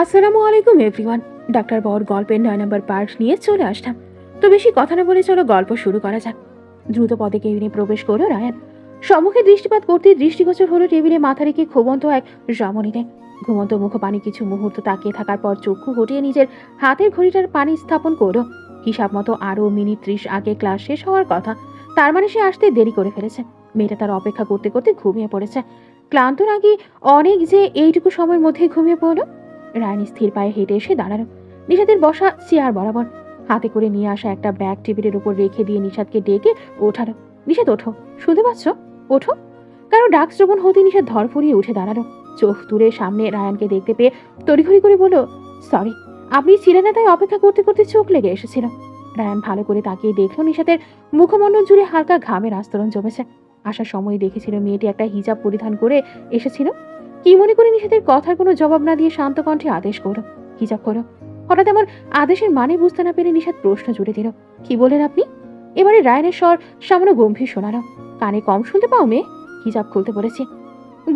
আসসালামু আলাইকুম everyone. Doctor বর গল্পের 9 নম্বর পার্ট নিয়ে চলে আসলাম। তো বেশি কথা না বলে চলো গল্প শুরু করা যাক। দ্রুত পদে কেবিনে প্রবেশ করলো রায়ান। সম্মুখে দৃষ্টিপাত করতে দৃষ্টিগোচর হলো টেবিলে মাথা রেখে ঘুমন্ত এক রমণীতে। ঘুমন্ত মুখপানি কিছু মুহূর্ত তাকিয়ে থাকার পর চক্ষু হটিয়ে নিজের হাতের ঘড়িটার পানি স্থাপন করলো। হিসাব মতো আরও মিনিট 30 আগে ক্লাস শেষ হওয়ার কথা, তার মানে সে আসতে দেরি করে ফেলেছে। মেয়েটা তার অপেক্ষা করতে করতে ঘুমিয়ে পড়েছে। ক্লান্ত নাকি অনেক যে এইটুকু সময়ের মধ্যে ঘুমিয়ে পড়লো। রায়ান স্থির পায়ে হেঁটে এসে দাঁড়ালো নিশাতের বসা চেয়ার বরাবর। হাতে করে নিয়ে আসা একটা ব্যাগ টেবিলের উপর রেখে দিয়ে নিশাতকে ডেকে ওঠালো। নিশাত ওঠো, শুনতে পাচ্ছ? ওঠো। কারো ডাক শ্রবণ হতে নিশাত ধরফরিয়ে উঠে দাঁড়ালো। চোখ তুলে সামনে রায়ানকে দেখতে পেয়ে তড়িঘড়ি করে বলল, সরি, আপনি ছিলেন না তাই অপেক্ষা করতে করতে চোখ লেগে এসেছিল। রায়ান ভালো করে তাকিয়ে দেখলো নিশাতের মুখমণ্ডল জুড়ে হালকা ঘামের আস্তরণ জমেছে। আসার সময় দেখেছিল মেয়েটি একটা হিজাব পরিধান করে এসেছিল। কি মনে করে নিষেধের কথার কোনো জবাব না দিয়ে শান্ত কণ্ঠে আদেশ করো, হিজাব করো। হঠাৎ এমন আদেশের মানে বুঝতে না পেরে নিষাদ প্রশ্ন জুড়ে দিল, কি বলেন আপনি? এবারে রায়ানের স্বর সামান্য গম্ভীর শোনালো। কানে কম শুনতে পাও মেয়ে? হিজাব খুলতে বলেছি।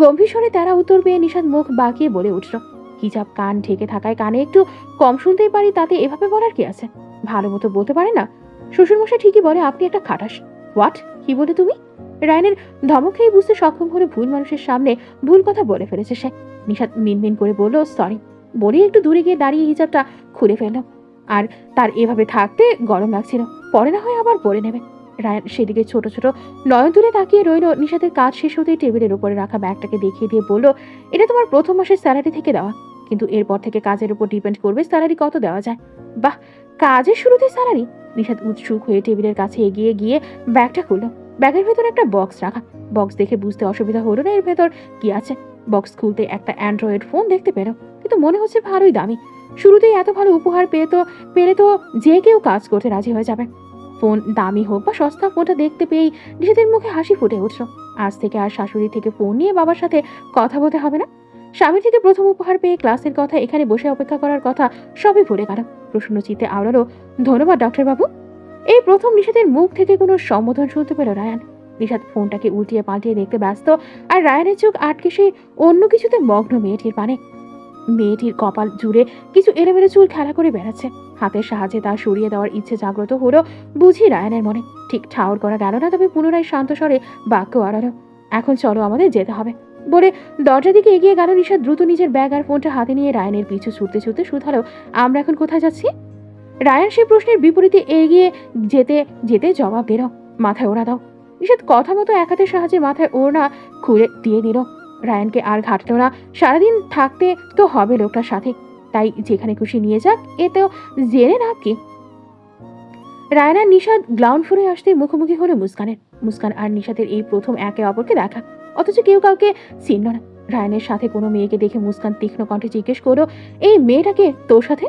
গম্ভীর স্বরে তারা উত্তর পেয়ে নিষাদ মুখ বাঁকিয়ে বলে উঠল, হিজাব কান ঢেকে থাকায় কানে একটু কম শুনতেই পারি, তাতে এভাবে বলার কি আছে? ভালো মতো বলতে পারে না? শ্বশুরমশাই ঠিকই বলে আপনি একটা খাটাস। হোয়াট? কি বলে তুমি? রায়ানের ধমক খেয়ে বুঝতে সক্ষম হলে ভুল মানুষের সামনে ভুল কথা বলে ফেলেছে সে। নিশাত মিনমিন করে বলল, সরি বলে একটু দূরে গিয়ে দাঁড়িয়ে হিজাবটা খুলে ফেলল। আর তার এভাবে থাকতে গরম লাগছিল, পরে না হয় আবার পরে নেবে। রায়ান সেদিকে ছোট ছোট নয়ন তুলে তাকিয়ে রইল। নিশাতের কাজ শেষ হতেই টেবিলের উপরে রাখা ব্যাগটাকে দেখিয়ে দিয়ে বলল, এটা তোমার প্রথম মাসের স্যালারি থেকে দেওয়া, কিন্তু এরপর থেকে কাজের উপর ডিপেন্ড করবে স্যালারি কত দেওয়া যায়। বাহ, কাজের শুরুতে স্যালারি? নিশাত উৎসুক হয়ে টেবিলের কাছে এগিয়ে গিয়ে ব্যাগটা খুলল। ব্যাগের ভেতর একটা বক্স রাখা। বক্স দেখে বুঝতে অসুবিধা হলো না এর ভেতর কি আছে। বক্স খুলতে একটা অ্যান্ড্রয়েড ফোন দেখতে পেল, কিন্তু মনে হচ্ছে ভালোই দামি। শুরুতেই এত ভালো উপহার পেলে তো যে কেউ কাজ করতে রাজি হয়ে যাবে। ফোন দামি হোক বা সস্তা, ফোনটা দেখতে পেয়েই নিষেধের মুখে হাসি ফুটে উঠল। আজ থেকে আর শাশুড়ি থেকে ফোন নিয়ে বাবার সাথে কথা বলতে হবে না। স্বামী থেকে প্রথম উপহার পেয়ে ক্লাসের কথা, এখানে বসে অপেক্ষা করার কথা সবই ভুলে গেল। প্রসন্ন চিত্তে আওড়ালো, ধন্যবাদ ডাক্তার বাবু। এই প্রথম নিষাদের মুখ থেকে কোনো সম্বোধন শুনতে পেল রায়ান। নিষাদ ফোনটাকে উল্টিয়ে পাল্টিয়ে দেখতে ব্যস্ত, আর রায়ানের চোখ আটকে সে অন্য কিছুতে মগ্ন মেয়েটির পানে। মেয়েটির কপাল জুড়ে কিছু এলোমেলো চুল খেলা করে বেড়াচ্ছে। হাতের সাহায্যে তা সরিয়ে দেওয়ার ইচ্ছে জাগ্রত হলো বুঝি রায়ানের মনে। ঠিক ঠাউর করা গেল না, তবে পুনরায় শান্ত স্বরে বাক্য আড়ালো, এখন চলো আমাদের যেতে হবে বলে দরজা দিকে এগিয়ে গেল নিষাদ। দ্রুত নিজের ব্যাগ আর ফোনটা হাতে নিয়ে রায়ানের পিছু ছুটতে ছুটতে শুধালো, আমরা এখন কোথায় যাচ্ছি? রায়ান সেই প্রশ্নের বিপরীতে এগিয়ে যেতে যেতে জবাব দিল, মাথায় ওড়া দাও। নিষাদ কথা মতো এক হাতের সাহায্যে মাথায় ওড়না খুলে দিয়ে দিল। রায়ানকে আর ঘাটল না, সারাদিন থাকতে তো হবে লোকটার সাথে, তাই যেখানে খুশি নিয়ে যাক, এতেও জেনে না কি। রায়ান আর নিষাদ গ্রাউন্ড ফ্লোরে আসতে মুখোমুখি হলো মুস্কানের। মুস্কান আর নিষাদের এই প্রথম একে অপরকে দেখা, অথচ কেউ কাউকে চিনল না। রায়ানের সাথে কোনো মেয়েকে দেখে মুস্কান তীক্ষ্ণ কণ্ঠে জিজ্ঞেস করলো, এই মেয়েটাকে তোর সাথে?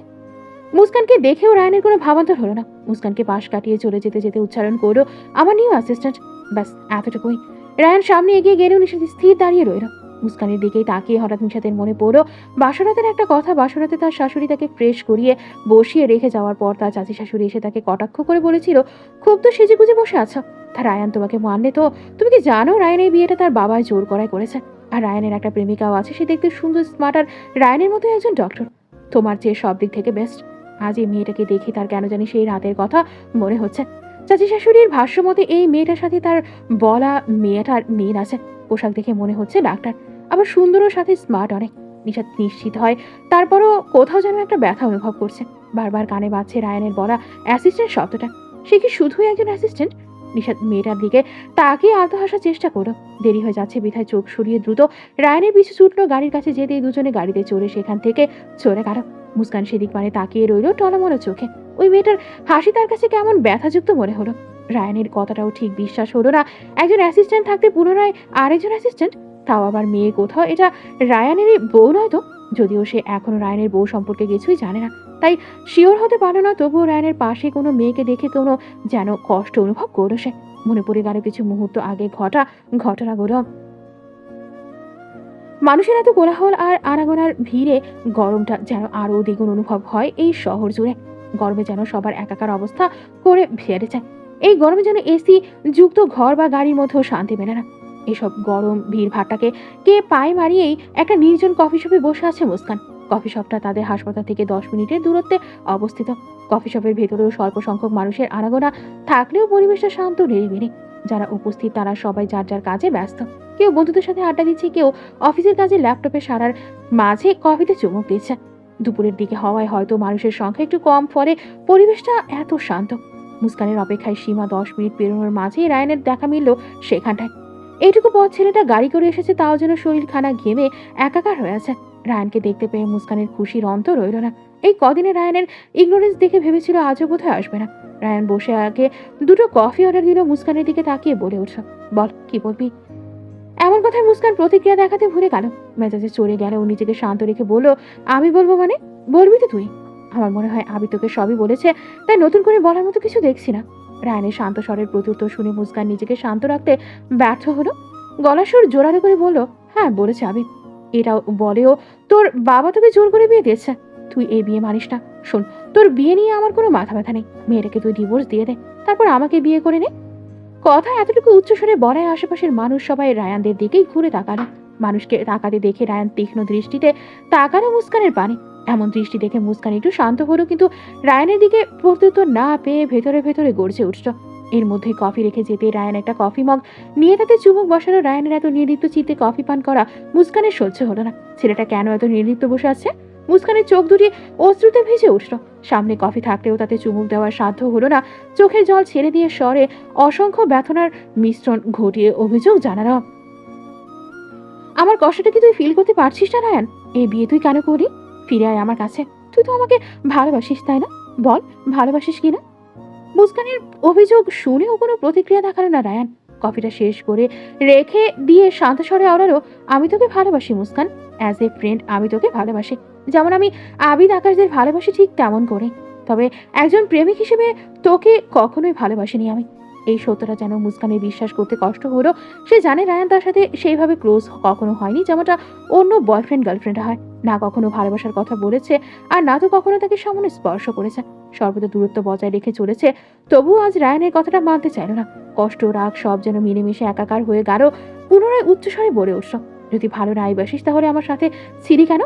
মুস্কানকে দেখেও রায়ানের কোনো ভাবান্তর হলো না। মুস্কানকে পাশ কাটিয়ে চলে যেতে যেতে উচ্চারণ করলো, আমার নিউ অ্যাসিস্ট্যান্ট। ব্যাস এতটুকুই। রায়ান সামনে এগিয়ে গেলেও নিষাদ স্থির দাঁড়িয়ে রইল। মুস্কানের দিকেই তাকিয়ে হঠাৎ নিষাদের মনে পড়লো বাসরাতের একটা কথা। বাসরাতে তার শাশুড়ি তাকে ফ্রেশ করিয়ে বসিয়ে রেখে যাওয়ার পর তার চাচি শাশুড়ি এসে তাকে কটাক্ষ করে বলেছিল, খুব তো সেজে গুজে বসে আছো, তা রায়ান তোমাকে মানলে তো? তুমি কি জানো রায়ান এই বিয়েটা তার বাবায় জোর করায় করেছে? আর রায়ানের একটা প্রেমিকাও আছে, সে দেখতে সুন্দর, স্মার্ট, আর রায়ানের মতো একজন ডক্টর, তোমার চেয়ে সব দিক থেকে বেস্ট। আজ এই মেয়েটাকে দেখে তার কেন জানি সেই রাতের কথা মনে হচ্ছে। চাচি শাশুড়ির ভাষ্য মতে এই মেয়েটার সাথে তার বলা মেয়েটার মিল আছে। পোশাক দেখে মনে হচ্ছে ডাক্তার, আবার সুন্দরও, সাথে স্মার্ট অনেক। নিষাদ নিশ্চিত হয়, তারপরও কোথাও যেন একটা ব্যথা অনুভব করছে। বারবার কানে বাজছে রায়ানের বলা অ্যাসিস্ট্যান্ট শব্দটা। সে কি শুধুই একজন অ্যাসিস্ট্যান্ট? নিষাদ মেয়েটার দিকে তাকিয়ে আলতো হাসার চেষ্টা করলো। দেরি হয়ে যাচ্ছে বিধায় চোখ সরিয়ে দ্রুত রায়ানের পিছু ছুটলো। গাড়ির কাছে যেতেই দুজনে গাড়িতে চড়ে সেখান থেকে চলে গেল। মুস্কান সেদিক মানে তাকিয়ে রইল টলমলো চোখে। ওই মেয়েটার হাসি তার কাছে কেমন ব্যথাযুক্ত মনে হলো। রায়ানের কথাটাও ঠিক বিশ্বাস হলো না। একজন অ্যাসিস্ট্যান্ট থাকতে পুনরায় আরেকজন অ্যাসিস্ট্যান্ট, তাও আবার মেয়ে কোথাও। এটা রায়ানেরই বউ নয় তো? যদিও সে এখনো রায়ানের বউ সম্পর্কে কিছুই জানে না, তাই শিওর হতে পারলো না। তবুও রায়ানের পাশে কোনো মেয়েকে দেখে কোনো যেন কষ্ট অনুভব করলো সে। মনে পড়ে গেল কিছু মুহূর্ত আগে ঘটনাগুলো। মানুষের এত কোলাহল আর আনাগোনার ভিড়ে গরমটা যেন আরো দ্বিগুণ অনুভব হয় এই শহর জুড়ে। গরমে যেন সবার একাকার অবস্থা করে ফেলে যায়। এই গরমে যেন এসি যুক্ত ঘর বা গাড়ির মধ্যেও শান্তি মেলে না। এসব গরম ভিড় ভাট্টাকে কে পায়ে মারিয়েই একটা নির্জন কফি শপে বসে আছে মুস্কান। কফি শপটা তাদের হাসপাতাল থেকে 10 মিনিটের দূরত্বে অবস্থিত। কফি শপের ভেতরেও স্বল্প সংখ্যক মানুষের আনাগোনা থাকলেও পরিবেশটা শান্ত নিরিবিলি। যারা উপস্থিত তারা সবাই যার যার কাজে ব্যস্ত। কেউ বন্ধুদের সাথে আড্ডা দিচ্ছে, কেউ অফিসের কাজে ল্যাপটপে সারার মাঝে কফিতে চুমুক দিচ্ছে। দুপুরের দিকে হওয়ায় হয়তো মানুষের সংখ্যা একটু কম, ফলে পরিবেশটা এত শান্ত। মুস্কানের অপেক্ষায় সীমা 10 মিনিট পেরোনোর মাঝেই রায়ানের দেখা মিলল সেখানটায়। এইটুকু পথ ছেলেটা গাড়ি করে এসেছে, তাও যেন শরীরখানা ঘেমে একাকার হয়ে আছে। রায়ানকে দেখতে পেয়ে মুস্কানের খুশির অন্ত রইল না। এই কদিনে রায়ানের ইগনোরেন্স দেখে ভেবেছিল আজও বোধহয় আসবে না। রায়ান বসে আগে 2টো কফি অর্ডার দিল। মুস্কানের দিকে তাকিয়ে বলে উঠল, বল কি বলবি? এমন কথায় মুস্কান প্রতিক্রিয়া দেখাতে ভুলে গেল। মেজাজে চড়ে গেল। ও নিজেকে শান্ত রেখে বলল, আমি বলবো মানে? বলবি তো তুই। আমার মনে হয় আবি তোকে সবই বলেছে, তাই নতুন করে বলার মতো কিছু দেখছি না। রায়ানের শান্ত স্বরের প্রত্যুত্তর শুনে মুস্কান নিজেকে শান্ত রাখতে ব্যর্থ হলো। গলার সুর জোরালো করে বলল, হ্যাঁ বলেছে আবি। এটাও বলেও তোর বাবা তোকে জোর করে বিয়ে দিয়েছে। তুই এই বিয়ে মানিস না। শোন, তোর বিয়ে নিয়ে আমার কোনো মাথা ব্যথা নেই। মেয়েটাকে তুই ডিভোর্স দিয়ে দে, তারপর আমাকে বিয়ে করে নে। কথা এতটুকু উচ্চস্বরে বলায় আশেপাশের মানুষ সবাই রায়ানদের দিকেই ঘুরে তাকালো। মানুষকে তাকাতে দেখে রায়ান তীক্ষ্ণ দৃষ্টিতে তাকালো মুস্কানের পানে। এমন দৃষ্টি দেখে মুস্কান একটু শান্ত হলো, কিন্তু রায়ানের দিকে প্রত্যুত্তর না পেয়ে ভেতরে ভেতরে গড়ছে উঠল। এর মধ্যে কফি রেখে যেতে রায়ান একটা কফি মগ নিয়ে তাতে চুমুক বসালো। রায়ানের এত নির্লিপ্ত চিত্তে কফি পান করা মুস্কানের সহ্য হলো না। ছেলেটা কেন এত নির্লিপ্ত বসে আছে? মুস্কানের চোখ দুটি অশ্রুতে ভেসে উঠল। সামনে কফি থাকলেও তাতে চুমুক দেওয়ার সাধ্য হলো না। চোখের জল ছেড়ে দিয়ে স্বরে অসংখ্য ব্যথনার মিশ্রণ ঘটিয়ে অভিযোগ জানালো, আমার কষ্টটা কি তুই ফিল করতে পারছিস না রায়ান? এই বিয়ে তুই কেন করলি? ফিরে আয় আমার কাছে। তুই তো আমাকে ভালোবাসিস, তাই না? বল, ভালোবাসিস কিনা? মুস্কানের অভিযোগ শুনেও কোনো প্রতিক্রিয়া দেখালো না রায়ান। কফিটা শেষ করে রেখে দিয়ে শান্ত স্বরে আওড়ালো, আমি তোকে ভালোবাসি মুস্কান। অ্যাজ এ ফ্রেন্ড আমি তোকে ভালোবাসি, যেমন আমি আবিদ আকাশদের ভালোবাসি ঠিক তেমন করে। তবে একজন প্রেমিক হিসেবে তোকে কখনোই ভালোবাসিনি আমি। এই সত্যটা যেন মুস্কানের বিশ্বাস করতে কষ্ট হলো। সে জানে রায়ান তার সাথে সেইভাবে ক্লোজ কখনো হয়নি, যেমনটা অন্য বয়ফ্রেন্ড গার্লফ্রেন্ড হয়। না কখনো ভালোবাসার কথা বলেছে, আর না তো কখনো তাকে সামনে স্পর্শ করেছে। সর্বদা দূরত্ব বজায় রেখে চলেছে। তবুও আজ রায়ানের কথাটা মানতে চাইল না। কষ্ট, রাগ সব যেন মিলেমিশে একাকার হয়ে গেল। পুনরায় উচ্চস্বরে বলে উঠল, যদি ভালো নাই বাসিস তাহলে আমার সাথে ছিলি কেন?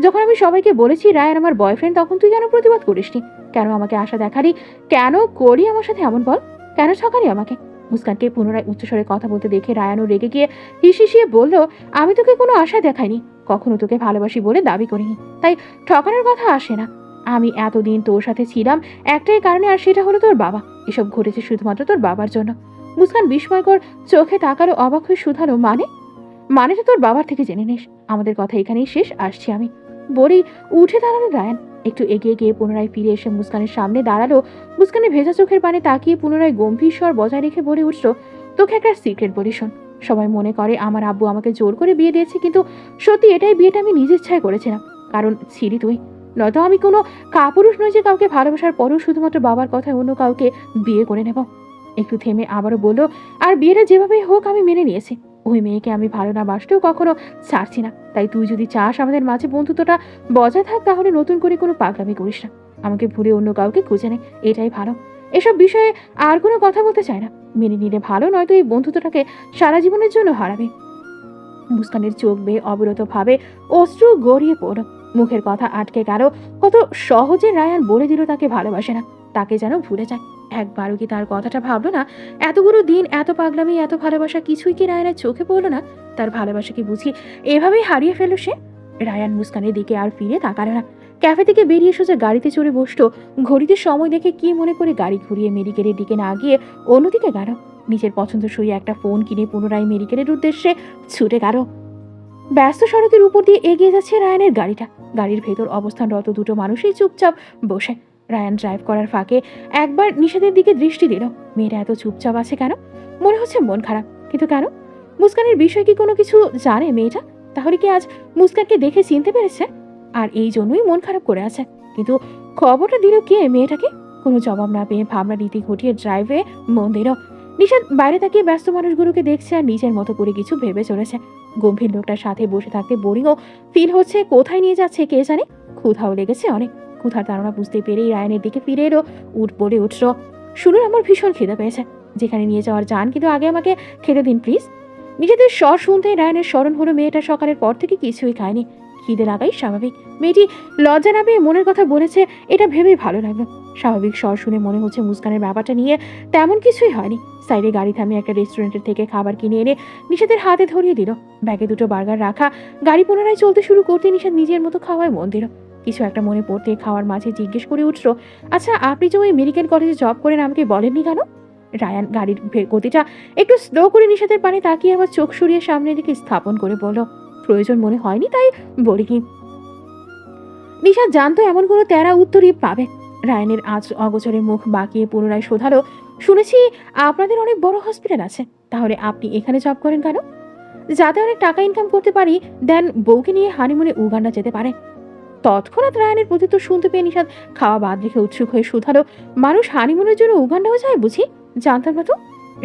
যখন আমি সবাইকে বলেছি রায়ান আমার বয়ফ্রেন্ড, তখন তুই কেন প্রতিবাদ করিসনি? কেন আমাকে আশা দেখালি? কেন করি আমার সাথে এমন? বল, কেন ঠকালি আমাকে? মুস্কানকে পুনরায় উচ্চস্বরে কথা বলতে দেখে রায়ানও রেগে গিয়ে হিসিয়ে বলল, আমি তোকে কোনো আশা দেখাইনি, কখনো তোকে ভালোবাসি বলে দাবি করিনি, তাই ঠকানোর কথা আসে না। আমি এতদিন তোর সাথে ছিলাম একটাই কারণে, আর সেটা হলো তোর বাবা। এসব ঘটেছে শুধুমাত্র তোর বাবার জন্য। মুস্কান বিস্ময়কর চোখে তাকালো, অবাক হয়ে শুধালো, মানেটা তোর বাবার থেকে জেনে নিস। আমাদের কথা এখানেই শেষ, আসছি আমি। বলেই উঠে দাঁড়ালো রায়ান। একটু এগিয়ে গিয়ে পুনরায় ফিরে এসে মুস্কানের সামনে দাঁড়ালো। মুস্কানের ভেজা চোখের পানে তাকিয়ে পুনরায় গম্ভীর স্বর বজায় রেখে বলে উঠল, তোকে একটা সিক্রেট বলি শোন। সবাই মনে করে আমার আব্বু আমাকে জোর করে বিয়ে দিয়েছে, কিন্তু সত্যি এটাই বিয়েটা আমি নিজের ইচ্ছায় করেছিলাম। কারণ ছিলি তুই। নয়তো আমি কোনো কাপুরুষ নই যে কাউকে ভালোবাসার পরও শুধুমাত্র বাবার কথায় অন্য কাউকে বিয়ে করে নেব। একটু থেমে আবারও বলল, আর বিয়েটা যেভাবেই হোক আমি মেনে নিয়েছি। ওই মেয়েকে আমি ভালো না বাসতেও কখনো ছাড়ছি না। তাই তুই যদি চাস আমাদের মাঝে বন্ধুত্বটা বজায় থাক, তাহলে নতুন করে কোনো পাগলামি করিস না। আমাকে ভুলে অন্য কাউকে খুঁজে নে, এটাই ভালো। এসব বিষয়ে আর কোনো কথা বলতে চাই না। মেনে নিলে ভালো, নয়তো এই বন্ধুত্বটাকে সারা জীবনের জন্য হারাবে। মুস্কানের চোখ বেয়ে অবিরত ভাবে অশ্রু গড়িয়ে পড়ল। মুখের কথা আটকে গেল। কত সহজে রায়ান বলে দিল তাকে ভালোবাসে না, তাকে যেন ভুলে যায়। একবারও কি তার কথাটা ভাবলো না? এতগুলো দিন এত পাগলামি, এত ভালোবাসা, কিছুই কি রায়ানের চোখে পড়লো না? তার ভালোবাসা কি বুঝি এভাবেই হারিয়ে ফেলল সে? রায়ান মুস্কানের দিকে আর ফিরে তাকালো না। ক্যাফে থেকে বেরিয়ে সোজা গাড়িতে চড়ে বসলো। ঘড়িতে সময় দেখে কি মনে করে গাড়ি ঘুরিয়ে মেডিকেলের দিকে না গিয়ে অন্যদিকে গেল। নিজের পছন্দসই একটা ফোন কিনে পুনরায় মেডিকেলের উদ্দেশ্যে ছুটে গেল। ব্যস্ত সড়কের উপর দিয়ে এগিয়ে যাচ্ছে রায়ানের গাড়িটা। গাড়ির ভেতর অবস্থানরত 2টো মানুষই চুপচাপ বসে। রায়ান ড্রাইভ করার ফাঁকে একবার নিশাদের দিকে দৃষ্টি দিল। মেয়েরা এত চুপচাপ আছে কেন? মনে হচ্ছে মন খারাপ, কিন্তু কেন? মুস্কানের বিষয় কি কোনো কিছু জানে মেয়েটা? তাহলে কি আজ মুস্কানকে দেখে চিনতে পেরেছে, আর এই জন্যই মন খারাপ করে আছে? কিন্তু খবরটা দিল কে মেয়েটাকে? কোনো জবাব না পেয়ে ভাবনা রীতি ঘটিয়ে ড্রাইভে মন দিল। নিশাদ বাইরে তাকিয়ে ব্যস্ত মানুষগুলোকে দেখছে আর নিজের মতো করে কিছু ভেবে চলেছে। গম্ভীর লোকটার সাথে বসে থাকতে বোরিংও ফিল হচ্ছে। কোথায় নিয়ে যাচ্ছে কে জানে। ক্ষুধাও লেগেছে অনেক। ক্ষুধার ধারণা বুঝতে পেরেই রায়ানের দিকে ফিরে এলো। বলে উঠল, শুনুন আমার ভীষণ খিদে পেয়েছে, যেখানে নিয়ে যাওয়ার যান, কিন্তু আগে আমাকে খেতে দিন প্লিজ। নিজেদের স্বর শুনতেই রায়ানের স্মরণ হলো মেয়েটা সকালের পর থেকে কিছুই খায়নি। খিদে লাগাই স্বাভাবিক। মেয়েটি লজ্জা না পেয়ে মনের কথা বলেছে, এটা ভেবেই ভালো লাগলো। স্বাভাবিক স্বর শুনে মনে হচ্ছে মুস্কানের ব্যাপারটা নিয়ে তেমন কিছুই হয়নি। সাইডে গাড়ি থামিয়ে একটা রেস্টুরেন্টের থেকে খাবার কিনে এনে নিশাতের হাতে ধরিয়ে দিল। ব্যাগে দুটো বার্গার রাখা। গাড়ি পুনরায় চলতে শুরু করতে নিশাত নিজের মতো খাওয়ায় মন দিল। কিছু একটা মনে পড়তে খাওয়ার মাঝে জিজ্ঞেস করে উঠল, আচ্ছা আপনি যে ওই মেডিকেল কলেজে জব করেন আমাকে বলেননি কেন? রায়ান গাড়ির গতিটা একটু স্লো করে নিশাতের পানে তাকিয়ে আবার চোখ সরিয়ে সামনের দিকে স্থাপন করে বলল, প্রয়োজন মনে হয়নি তাই বলিনি। নিশাত জানতো এমন কোনো তেরা উত্তরই পাবে। রায়ানের আজ অগোচরে মুখ বাঁকিয়ে পুনরায় শোধালো, শুনেছি আপনাদের অনেক বড় হসপিটাল আছে, তাহলে আপনি এখানে জব করেন কেন? যাতে অনেক টাকা ইনকাম করতে পারি, দেন বউকে নিয়ে হানিমুনে উগান্ডা যেতে পারে। তৎক্ষণাৎ রায়ানের প্রত্যুত্তর শুনতে পেয়ে নিশাত খাওয়া বাদ রেখে উৎসুক হয়ে শুধালো, মানুষ হানিমুনের জন্য উগান্ডাও যায় বুঝি? জানতাম না তো।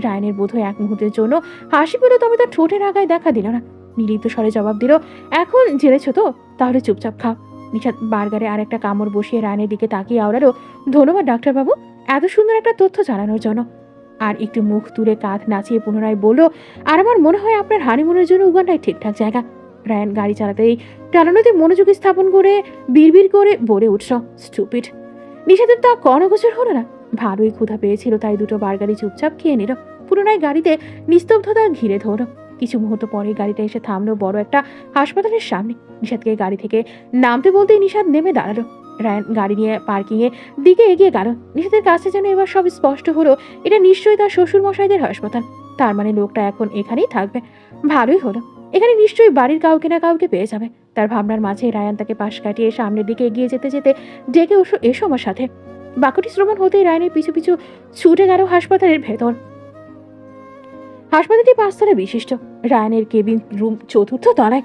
রায়ানের বোধহয় এক মুহূর্তের জন্য হাসি পেল, তবে তার ঠোঁটের আগায় দেখা দিল না। নির্লিপ্ত স্বরে জবাব দিল, এখন জেনেছ তো, তাহলে চুপচাপ খাও। নিশাত বার্গারে আর একটা কামড় বসিয়ে রায়ানের দিকে তাকিয়ে আওড়ালো, ধন্যবাদ ডাক্তারবাবু এত সুন্দর একটা তথ্য জানানোর জন্য। আর একটু মুখ তুলে কাঁধ নাচিয়ে পুনরায় বলল, আর আমার মনে হয় আপনার হানিমুনের জন্য উগান্ডায় ঠিকঠাক জায়গা। রায়ান গাড়ি চালাতেই টানানোতে মনোযোগ স্থাপন করে বিড়বিড় করে বলে উঠল, স্টুপিড। নিশাতের তা কনগোচর হলো না। ভালোই ক্ষুধা পেয়েছিল, তাই দুটো বার্গারই চুপচাপ খেয়ে নিল। পুনরায় গাড়িতে নিস্তব্ধতা ঘিরে ধরল। কিছু মুহূর্ত পরে গাড়িটা এসে থামলো বড় একটা হাসপাতালের সামনে। নিশাতকে গাড়ি থেকে নামতে বলতেই নিশাত নেমে দাঁড়ালো। রায়ান গাড়ি নিয়ে পার্কিং এর দিকে এগিয়ে গেল। নিশাতের কাছে যেন এবার সব স্পষ্ট হলো, এটা নিশ্চয়ই তার শ্বশুর মশাইদের হাসপাতাল। তার মানে লোকটা এখন এখানেই থাকবে। ভালোই হলো, এখানে নিশ্চয়ই বাড়ির কাউকে না কাউকে পেয়ে যাবে। তার ভাবনার মাঝে রায়ান তাকে পাশ কাটিয়ে সামনের দিকে এগিয়ে যেতে যেতে ডেকে এসো আমার সাথে। বাক্যটি শ্রবণ হতেই রায়ানের পিছু পিছু ছুটে গেল হাসপাতালের ভেতর। হাসপাতালটি 5 তলা বিশিষ্ট। রায়ানের কেবিন রুম 4র্থ তলায়।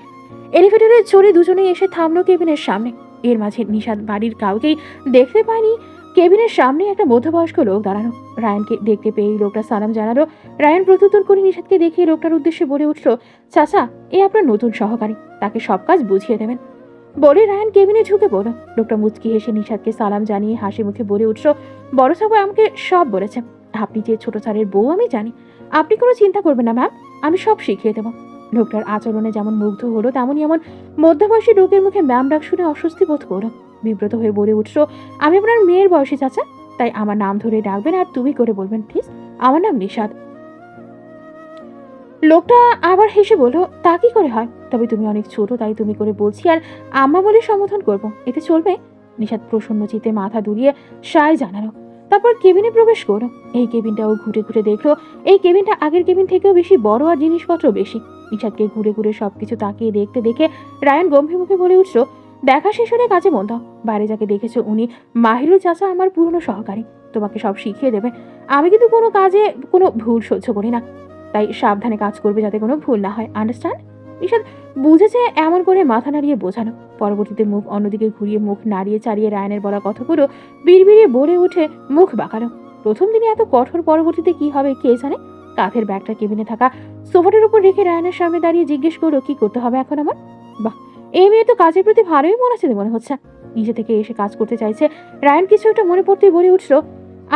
এলিভেটরে চড়ে দুজনেই এসে থামলো কেবিনের সামনে। এর মাঝে নিশাত বাড়ির কাউকেই দেখতে পায়নি। কেবিনের সামনে একটা মধ্যবয়স্ক লোক দাঁড়ানো। রায়ানকে দেখতে পেয়েই লোকটা সালাম জানালো। রায়ান প্রত্যুত্তর করে নিশাতকে দেখিয়ে লোকটার উদ্দেশ্যে বলে উঠল, চাচা এ আপনার নতুন সহকারী, তাকে সব কাজ বুঝিয়ে দেবেন। বলে রায়ান কেবিনে ঢুকে পড়ল। লোকটা মুচকি হেসে নিশাতকে সালাম জানিয়ে হাসি মুখে বলে উঠল, বড় সাহেব আমাকে সব বলেছে, আপনি যে ছোট স্যারের বউ আমি জানি। আপনি কোনো চিন্তা করবেন না ম্যাম, আমি সব শিখিয়ে দেবো। লোকটার আচরণে যেমন মুগ্ধ হলো, তেমনই এমন মধ্যবয়সী লোকের মুখে ম্যাম ডাক শুনে অস্বস্তি বোধ করল। বিব্রত হয়ে বলে উঠল, আমি আপনার মেয়ের বয়সী চাচা, তাই আমার নাম ধরে ডাকবেন আর তুমি করে বলবেন প্লিজ। আমার নাম নিশাত। লোকটা আবার হেসে বলল, তা কি করে হয়, তবে তুমি অনেক ছোট তাই তুমি করে বলছি, আর আম্মা বলে সম্বোধন করবো, এতে চলবে? নিশাত প্রসন্ন চিত্তে মাথা দুলিয়ে সায় জানালো। তারপর কেবিনে প্রবেশ করলো। এই কেবিনটাও ঘুরে ঘুরে দেখলো। এই কেবিনটা আগের কেবিন থেকেও বেশি বড় আর জিনিসপত্র বেশি। নিশাতকে ঘুরে ঘুরে সবকিছু তাকিয়ে দেখতে দেখে রায়ান গম্ভীর মুখে বলে উঠল, দেখা শেষ হলে কাজে মন দাও। বাইরে যাকে দেখেছো উনি মাহিরুল চাচা, আমার পুরনো সহকারী, তোমাকে সব শিখিয়ে দেবে। আমি কিন্তু কোনো কাজে কোনো ভুল সহ্য করি না, তাই সাবধানে কাজ করবে যাতে কোনো ভুল না হয়, আন্ডারস্ট্যান্ড? নিশাত বুঝেছে, এমন করে মাথা নাড়িয়ে বোঝানো। পরবর্তীতে মুখ অন্যদিকে ঘুরিয়ে মুখ নাড়িয়ে চাড়িয়ে রায়ানের বলা কথাগুলো বিড়বিড়িয়ে বলে উঠে মুখ বাঁকালো। প্রথম দিনে এত কঠোর, পরবর্তীতে কি হবে কে জানে। কাঁধের ব্যাগটা কেবিনে থাকা সোফাটার উপর রেখে রায়ানের সামনে দাঁড়িয়ে জিজ্ঞেস করলো, কি করতে হবে এখন আমার? বাহ, এই মেয়ে তো কাজের প্রতি ভালোই মন আছে মনে হচ্ছে। নিজে থেকে এসে কাজ করতে চাইছে। রায়ান কিছু একটা মনে পড়তেই বলে উঠলো,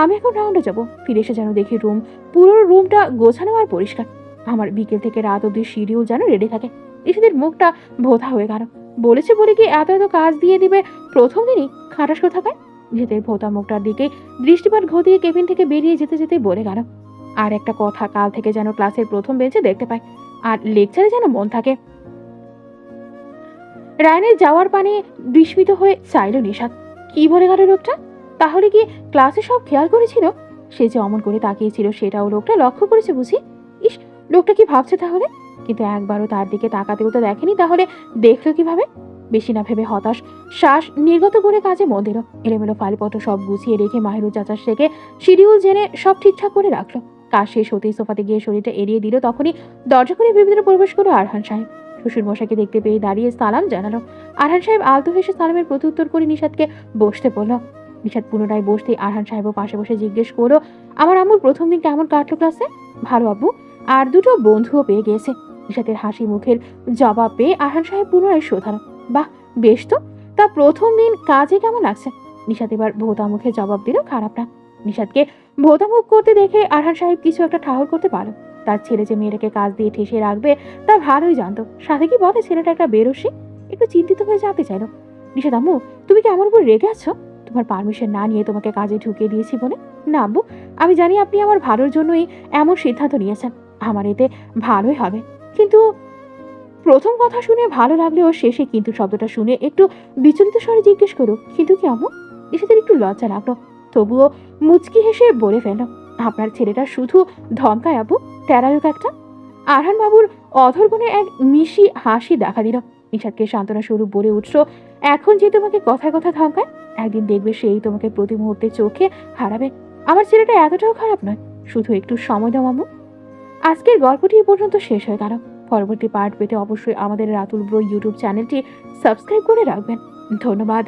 আমি এখন রাউন্ডে যাবো। ফিরে এসে যেন দেখি পুরো রুমটা গোছানো আর পরিষ্কার। আমার বিকেল থেকে রাত অব্দি শিডিউল যেন রেডি থাকে। ইসিদের মুখটা ভোঁতা হয়ে গেল। বলেছে বলে কি এত এত কাজ দিয়ে দিবে প্রথম দিনই? খাটাস কোথাকায়। নিজেদের ভোঁতা মুখটার দিকে দৃষ্টিপাত ঘটিয়ে কেবিন থেকে বেরিয়ে যেতে যেতে বলে গেল, আর একটা কথা, কাল থেকে যেন ক্লাসের প্রথম বেঞ্চে দেখতে পাই, আর লেকচারে যেন মন থাকে। রায়ানের যাওয়ার পানে বিস্মিত হয়ে চাইল নিশাত। কি বলে গেল লোকটা? তাহলে কি ক্লাসে সব খেয়াল করেছিল? সে যে অমন করে তাকিয়েছিল সেটাও লোকটা লক্ষ্য করেছে বুঝি? ইস, লোকটা কি ভাবছে তাহলে? কিন্তু একবারও তার দিকে তাকাতেও তো দেখেনি, তাহলে দেখলো কিভাবে? বেশি না ভেবে হতাশ শ্বাস নির্গত করে কাজে মন দিল। এলোমেলো ফাইলপত্র সব গুছিয়ে রেখে মাহিরুল চাচার থেকে শিডিউল জেনে সব ঠিকঠাক করে রাখলো। কাজ শেষ হতেই সোফাতে গিয়ে শরীরটা এড়িয়ে দিল। তখনই দরজা করে ভিতরে প্রবেশ করলো আরহান সাহেব। শ্বশুর মশাইকে দেখতে পেয়ে দাঁড়িয়ে সালাম জানালো। আরহান সাহেব আলতো হেসে সালামের প্রত্যুত্তর করে নিশাতকে বসতে বলল। নিশাত পুনরায় বসতেই আরহান সাহেবও পাশে বসে জিজ্ঞেস করলো, আমার আম্মুর প্রথম দিন কেমন কাটলো ক্লাসে? ভালো আব্বু, আর দুটো বন্ধুও পেয়ে গিয়েছে। নিশাতের হাসি মুখের জবাব পেয়ে আরহান সাহেব পুনরায় শোধালো, বাহ বেশ তো, তা প্রথম দিন কাজে কেমন লাগছে? নিশাত এবার ভোঁতা মুখে জবাব দিল, খারাপ না। নিশাতকে ভোঁতা মুখ করতে দেখে আরহান সাহেব কিছু একটা ঠাহর করতে পারল। তার ছেলে যে মেয়েটাকে কাজ দিয়ে ঠেসে রাখবে তা ভালোই জানতো। সাথে কি বলে ছেলেটা একটা বেরসি। একটু চিন্তিত হয়ে জানতে চাইল, নিশাদ আম্মু, তুমি কি আমার উপর রেগে আছো? তোমার পারমিশন না নিয়ে তোমাকে কাজে ঢুকিয়ে দিয়েছি বলে? না আব্বু, আমি জানি আপনি আমার ভালোর জন্যই এমন সিদ্ধান্ত নিয়েছেন। আমার এতে ভালোই হবে। কিন্তু প্রথম কথা শুনে ভালো লাগলেও শেষে কিন্তু শব্দটা শুনে একটু বিচলিত স্বরে জিজ্ঞেস করো, কিন্তু কি আম্মু? নিশাদের একটু লজ্জা লাগলো, তবুও মুচকি হেসে বলে ফেলল, আপনার ছেলেটা শুধু ধমকায় আব্বু, তেরালুক একটা। আরহান বাবুর অধরগণে এক মিশি হাসি দেখা দিল। নিশাদকে সান্ত্বনা স্বরূপ বলে উঠল, এখন যে তোমাকে কথায় কথা ধমকায়, একদিন দেখবে সেই তোমাকে প্রতি মুহূর্তে চোখে হারাবে। আমার ছেলেটা এতটাও খারাপ নয়, শুধু একটু সময় দাও আম্মু। আজকের গল্পটি এ পর্যন্ত শেষ হয়ে গেল। পরবর্তী পার্ট পেতে অবশ্যই আমাদের রাতুল ব্রো ইউটিউব চ্যানেলটি সাবস্ক্রাইব করে রাখবেন। ধন্যবাদ।